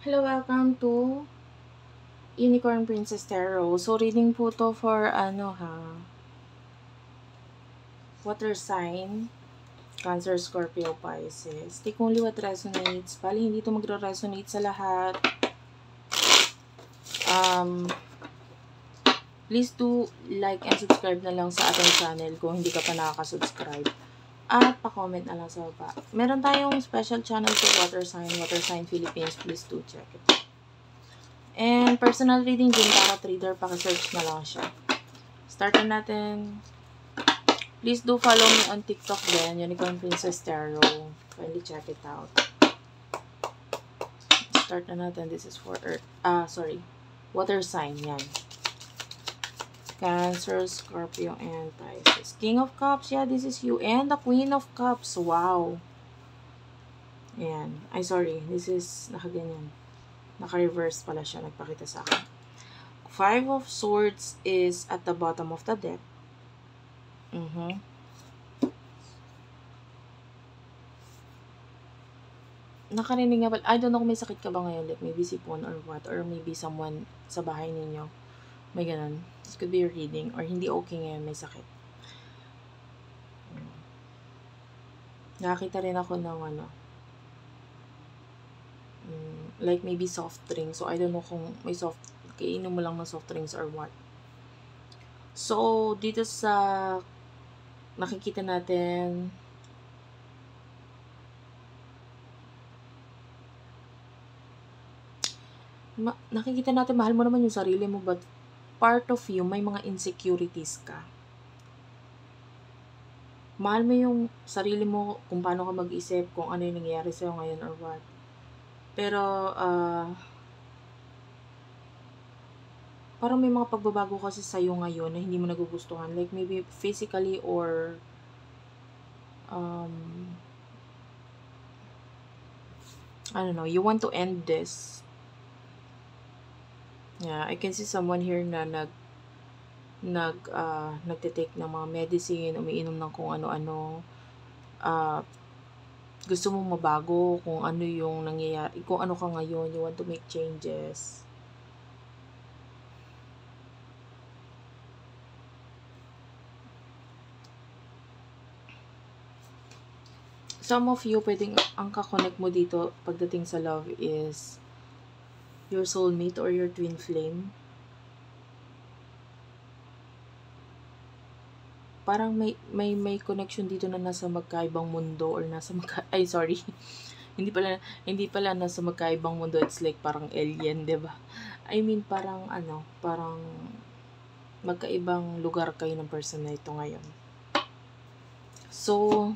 Hello, welcome to Unicorn Princess Tarot. So, reading po to for water sign, Cancer, Scorpio, Pisces. Take only what resonates. Bali, hindi to magre-resonate sa lahat. Please do like and subscribe na lang sa ating channel kung hindi ka pa nakaka-subscribe. At pa-comment na lang sa baba. Meron tayong special channel for Water Sign Philippines. Please do check it. And personal reading din, tarot reader, paki-search na lang siya. Start na natin. Please do follow me on TikTok din, Unicorn Princess Tarot. Kindly check it out. Start na natin. This is for Earth. Water sign, yan. Cancer, Scorpio, and Pisces. King of Cups, yeah, this is you. And the Queen of Cups, wow. Ayan. This is, nakaganyan. Naka-reverse pala siya, nagpakita sa akin. Five of Swords is at the bottom of the deck. Nakarinig nga ba? I don't know kung may sakit ka ba ngayon. Like maybe sipon or what. Or maybe someone sa bahay ninyo. May ganun. This could be your reading. Or hindi okay ngayon, may sakit. Nakakita rin ako ng like maybe soft drinks. So I don't know kung may kainom mo lang ng soft drinks or what. So, dito sa nakikita natin, nakikita natin, mahal mo naman yung sarili mo, but part of you, may mga insecurities ka. Mahal mo yung sarili mo kung paano ka mag-isip, kung ano yung nangyayari sa'yo ngayon or what. Pero, parang may mga pagbabago kasi sa'yo ngayon na hindi mo nagugustuhan. Like, maybe physically or I don't know, you want to end this. Yeah, I can see someone here na nagte-take ng mga medicine, umiinom ng kung ano-ano. Gusto mong mabago kung ano yung nangyayari, kung ano ka ngayon, you want to make changes. Some of you, pwedeng ang kakonect mo dito pagdating sa love is your soulmate or your twin flame. Parang may connection dito na nasa magkaibang mundo or nasa hindi pala nasa magkaibang mundo. It's like parang alien, 'di ba? I mean parang parang magkaibang lugar kayo ng person na ito ngayon. So,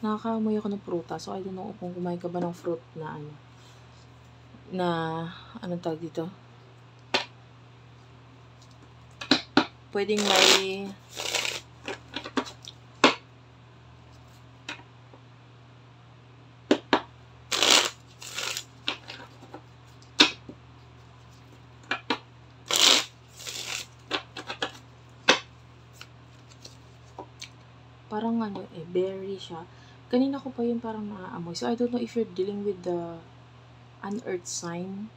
nakakaamoy ako ng pruta. So, I don't know kung kumain ka ba ng fruit na anong tawag dito? Pwedeng may parang berry siya. Kanina ko pa yun parang naaamoy. So, I don't know if you're dealing with an earth sign.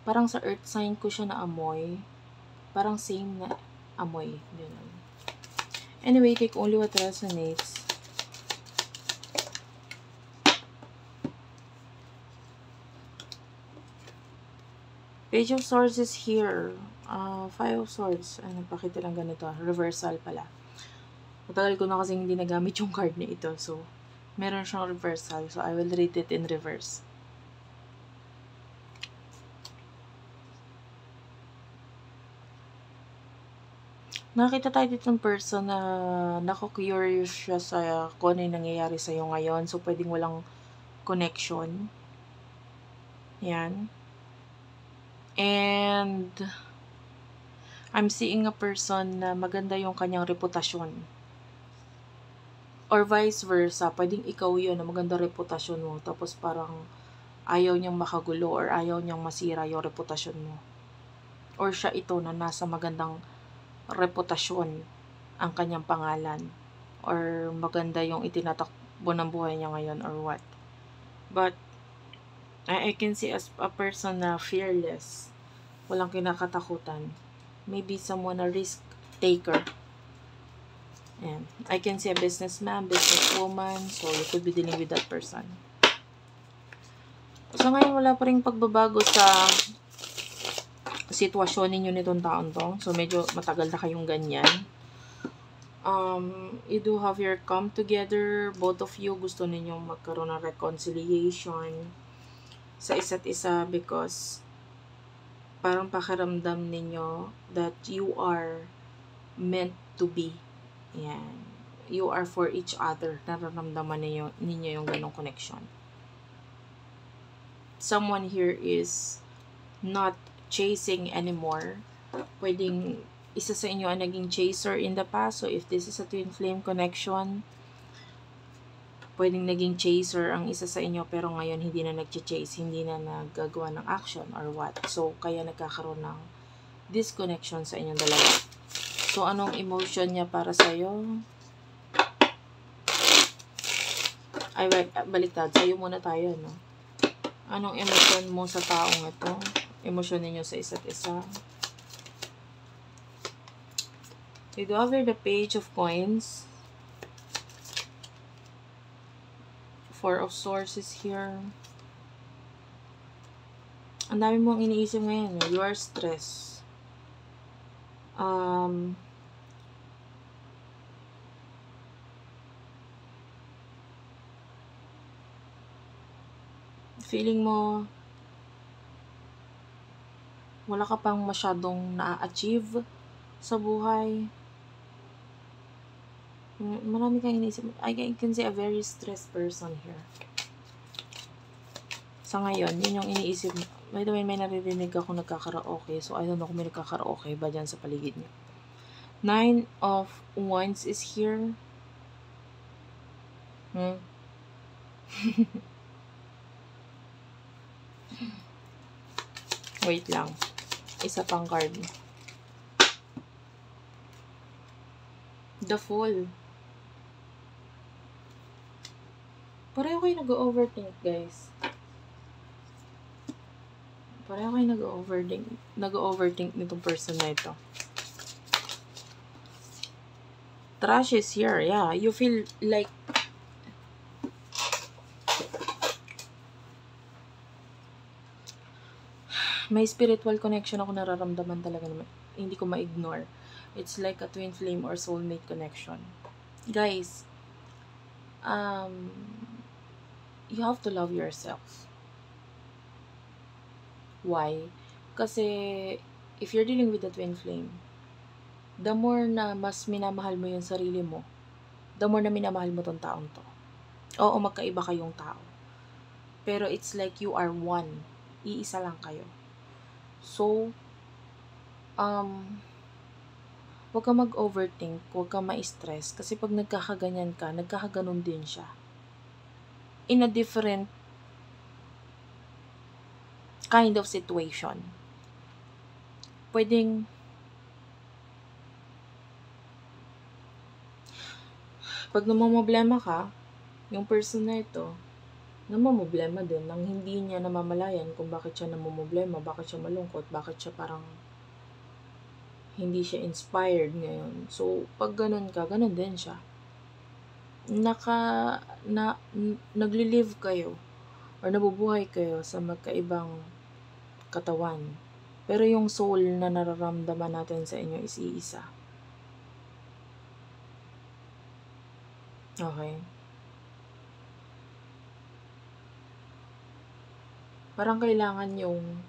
Parang sa earth sign ko siya naamoy. Parang same na amoy. Ganun. Anyway, take only what resonates. Page of Swords is here. Five of Swords. Pakita lang ganito. Reversal pala. Matagal ko na kasi hindi nagamit yung card na ito. So, meron siyang reversal. So, I will read it in reverse. Nakita tayo dito ng person na nako-curious siya sa kung ano yung nangyayari sa'yo ngayon. So, pwedeng walang connection. Yan. And, I'm seeing a person na maganda yung kanyang reputasyon. Or vice versa, pwedeng ikaw yun na maganda reputasyon mo. Tapos parang ayaw niyang makagulo or ayaw niyang masira yung reputasyon mo. Or siya ito na nasa magandang reputasyon ang kanyang pangalan. Or maganda yung takbo ng buhay niya ngayon or what. But, I can see as a person na fearless. Walang kinakatakutan. Maybe someone a risk taker. And I can see a businessman, businesswoman. So, you could be dealing with that person. So, ngayon wala pa rin pagbabago sa sitwasyon ninyo nitong taon to. So, medyo matagal na kayong ganyan. You do have your come together. Both of you gusto ninyong magkaroon ng reconciliation sa isa't isa because parang pakiramdam ninyo that you are meant to be. Yan. You are for each other. Nararamdaman ninyo yung ganong connection. Someone here is not chasing anymore. Pwedeng isa sa inyo ang naging chaser in the past. So, if this is a twin flame connection, pwedeng naging chaser ang isa sa inyo pero ngayon hindi na nag-chase, hindi na naggagawa ng action or what. So, kaya nagkakaroon ng disconnection sa inyong dalawa. So, anong emotion niya para sa'yo? Ay, baliktad. Sa'yo muna tayo, no? Anong emotion mo sa taong ito? Emotion ninyo sa isa't isa? You do have the Page of Coins. Four of Swords is here. Ang dami mong iniisip ngayon. You are stressed. Feeling mo wala ka pang masyadong na-achieve sa buhay. Marami kang iniisip. I can see a very stressed person here. Sa ngayon, yun yung iniisip. By the way, may naririnig ako nagkakaraoke. So, I don't know kung may nagkakaraoke ba dyan sa paligid niyo. 9 of Wands is here. Wait lang. Isa pang card. The Fool. Pareho kayo nag-overthink, guys. Pareho kayo nag-overthink nitong person na ito. Trash is here. Yeah, you feel like may spiritual connection ako nararamdaman talaga naman. Hindi ko ma-ignore. It's like a twin flame or soulmate connection. Guys, you have to love yourself. Why? Kasi, if you're dealing with a twin flame, the more na mas minamahal mo yung sarili mo, the more na minamahal mo tong taong to. Oo, magkaiba kayong tao. Pero it's like you are one. Iisa lang kayo. So, huwag ka mag-overthink, huwag ka ma-stress, kasi pag nagkakaganyan ka, nagkakaganon din siya. In a different kind of situation. Pwedeng pag namamblema ka, yung person na ito, namamblema din nang hindi niya namamalayan kung bakit siya namamblema, bakit siya malungkot, bakit siya parang hindi siya inspired ngayon. So, pag ganun ka, ganun din siya. Nagli-live kayo or nabubuhay kayo sa magkaibang katawan. Pero yung soul na nararamdaman natin sa inyo is iisa. Okay? Parang kailangan yung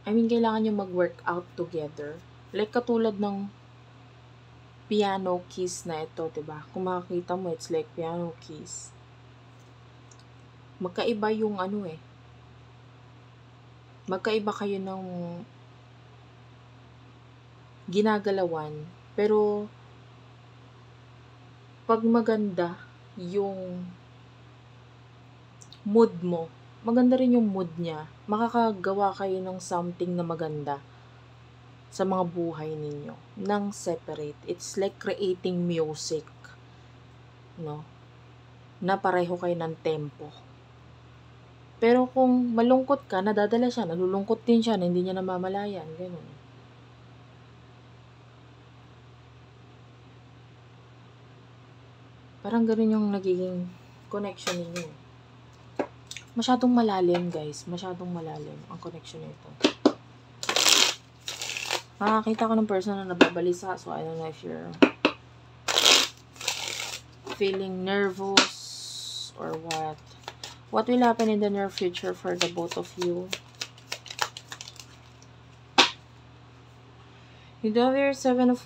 kailangan yung mag-work out together. Like katulad ng piano keys na ito, diba? Kung makikita mo, it's like piano keys. Magkaiba yung magkaiba kayo ng ginagalawan. Pero, pag maganda yung mood mo, maganda rin yung mood niya, makakagawa kayo ng something na maganda. sa mga buhay ninyo nang separate. It's like creating music, no? Na pareho kayo ng tempo. Pero kung malungkot ka, nadadala siya, nalulungkot din siya, na hindi niya namamalayan, ganun. Parang ganun yung nagiging connection ninyo. Masyadong malalim, guys. Masyadong malalim ang connection nito. Nakakita ko ng person na nababalisa, so I don't know if you're feeling nervous or what. What will happen in the near future for the both of you? You do have your 7 of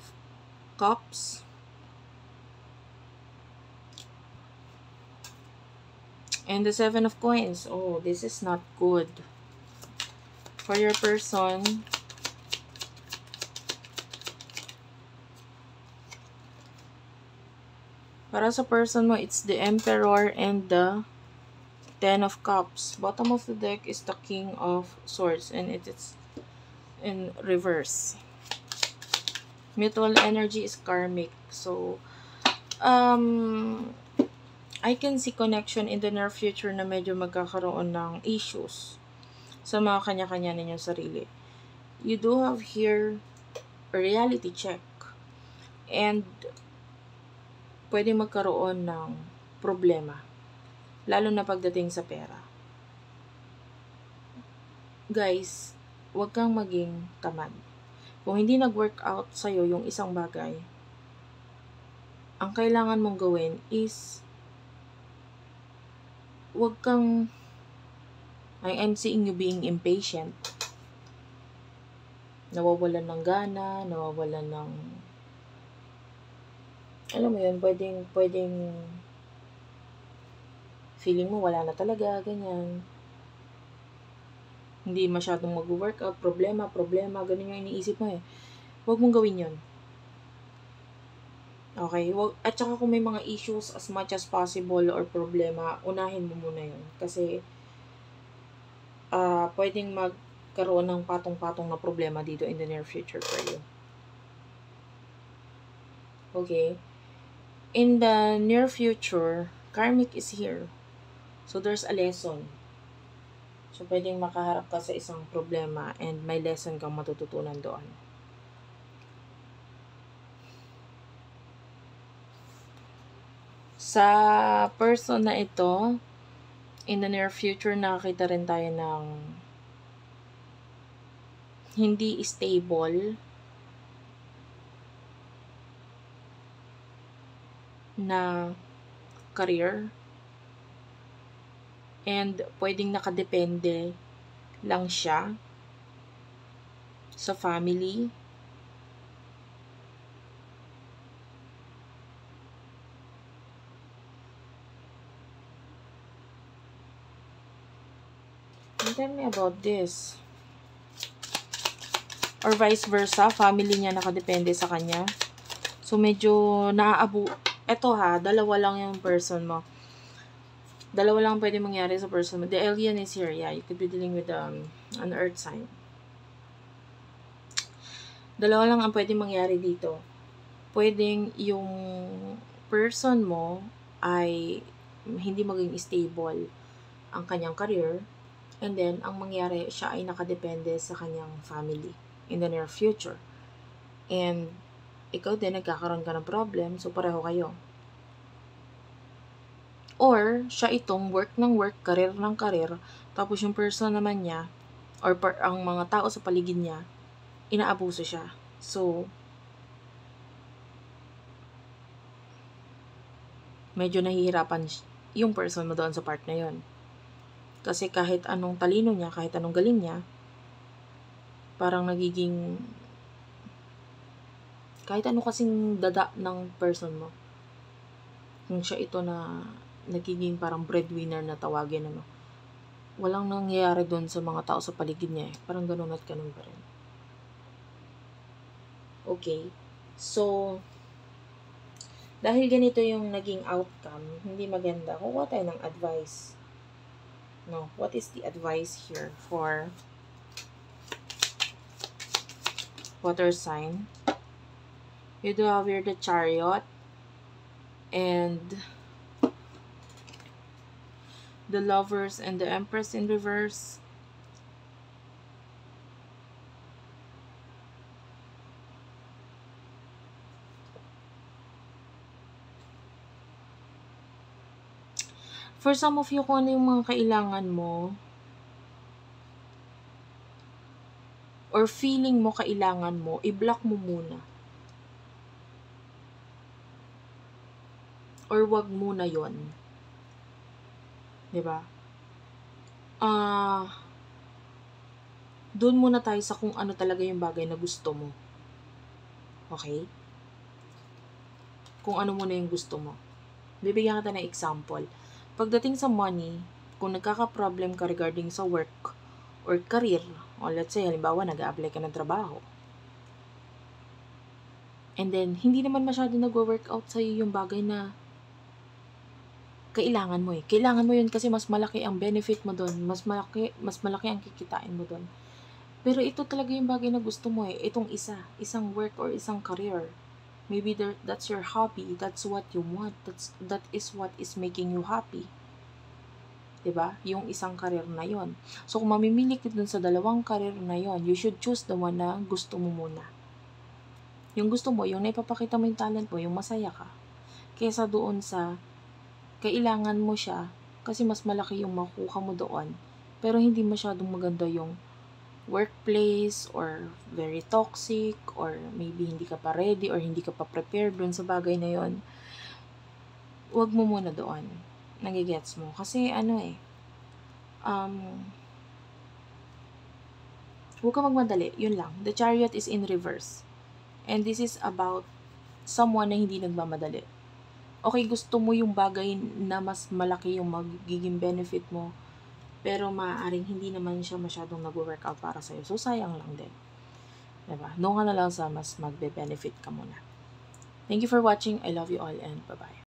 Cups. And the 7 of Coins. Oh, this is not good. For your person, para sa person mo, it's the Emperor and the 10 of Cups. Bottom of the deck is the King of Swords. And it's in reverse. Mutual energy is karmic. So, I can see connection in the near future na medyo magkakaroon ng issues sa mga kanya-kanya ninyong sarili. You do have here a reality check. And pwede magkaroon ng problema. Lalo na pagdating sa pera. Guys, huwag kang maging tamad. Kung hindi nag-work out sa'yo yung isang bagay, ang kailangan mong gawin is huwag kang, I'm seeing you being impatient. Nawawalan ng gana, nawawalan ng, alam mo yun, pwedeng feeling mo wala na talaga, ganyan. Hindi masyadong mag-workout, problema, ganun yung iniisip mo eh. Huwag mong gawin yun. Okay? At saka kung may mga issues as much as possible or problema, unahin mo muna yun. Kasi, pwedeng magkaroon ng patong-patong na problema dito in the near future for you. Okay? In the near future, karmic is here. So, there's a lesson. So, pwedeng makaharap ka sa isang problema and may lesson kang matututunan doon. Sa person na ito, in the near future, nakakita rin tayo ng hindi stable na career. And pwedeng nakadepende lang siya sa family. Tell me about this. Or vice versa, family niya nakadepende sa kanya. So, medyo eto ha, dalawa lang yung person mo. Dalawa lang pwede mangyari sa person mo. The alien is here. Yeah, you could be dealing with an earth sign. Dalawa lang ang pwede mangyari dito. Pwedeng yung person mo ay hindi maging stable ang kanyang career. And then, ang mangyari, siya ay nakadepende sa kanyang family in the near future. And, ikaw din, nagkakaroon ka ng problem, so pareho kayo. Or, siya itong work ng work, career ng career, tapos yung person naman niya, or ang mga tao sa paligid niya, inaabuso siya. So, medyo nahihirapan yung person mo doon sa part na yun. Kasi kahit anong talino niya, kahit anong galing niya, parang nagiging, kahit ano kasing dada ng person mo, kung siya ito na nagiging parang breadwinner na tawagin, walang nangyayari doon sa mga tao sa paligid niya eh. Parang ganun at ganun pa rin. Okay. So, dahil ganito yung naging outcome, hindi maganda. Kuha tayo ng advice. No, what is the advice here for water sign. You do have here the Chariot and the Lovers and the Empress in reverse. For some of you, kung ano yung mga kailangan mo or feeling mo kailangan mo, i-block mo muna. Or wag muna yon, diba? Doon muna tayo sa kung ano talaga yung bagay na gusto mo. Okay? Kung ano muna yung gusto mo. Bibigyan kita ng example. Pagdating sa money, kung nagkaka-problem ka regarding sa work or career, o let's say, halimbawa, nag-a-apply ka ng trabaho, and then, hindi naman masyado nag-work out sa'yo yung bagay na kailangan mo eh. Kailangan mo yun kasi mas malaki ang benefit mo doon. Mas malaki ang kikitain mo doon. Pero ito talaga yung bagay na gusto mo eh. Itong isang work or isang career. Maybe that's your hobby. That's what you want. That is what is making you happy. Diba? Yung isang career na yon. So, kung mamimili ka dun sa dalawang career na yon, you should choose the one na gusto mo muna. Yung gusto mo, yung naipapakita mo yung talent mo, yung masaya ka. Kesa doon sa kailangan mo siya kasi mas malaki yung makuha mo doon. Pero hindi masyadong maganda yung workplace or very toxic or maybe hindi ka pa ready or hindi ka pa prepared dun sa bagay na yon. Huwag mo muna doon. Nagigets mo. Kasi huwag ka magmadali. Yun lang. The Chariot is in reverse. And this is about someone na hindi nagmamadali. Okay, gusto mo yung bagay na mas malaki yung magiging benefit mo, pero maaaring hindi naman siya masyadong nag-workout para sa'yo. So, sayang lang din. Diba? Doon ka na lang sa mas magbe-benefit ka muna. Thank you for watching. I love you all and bye-bye.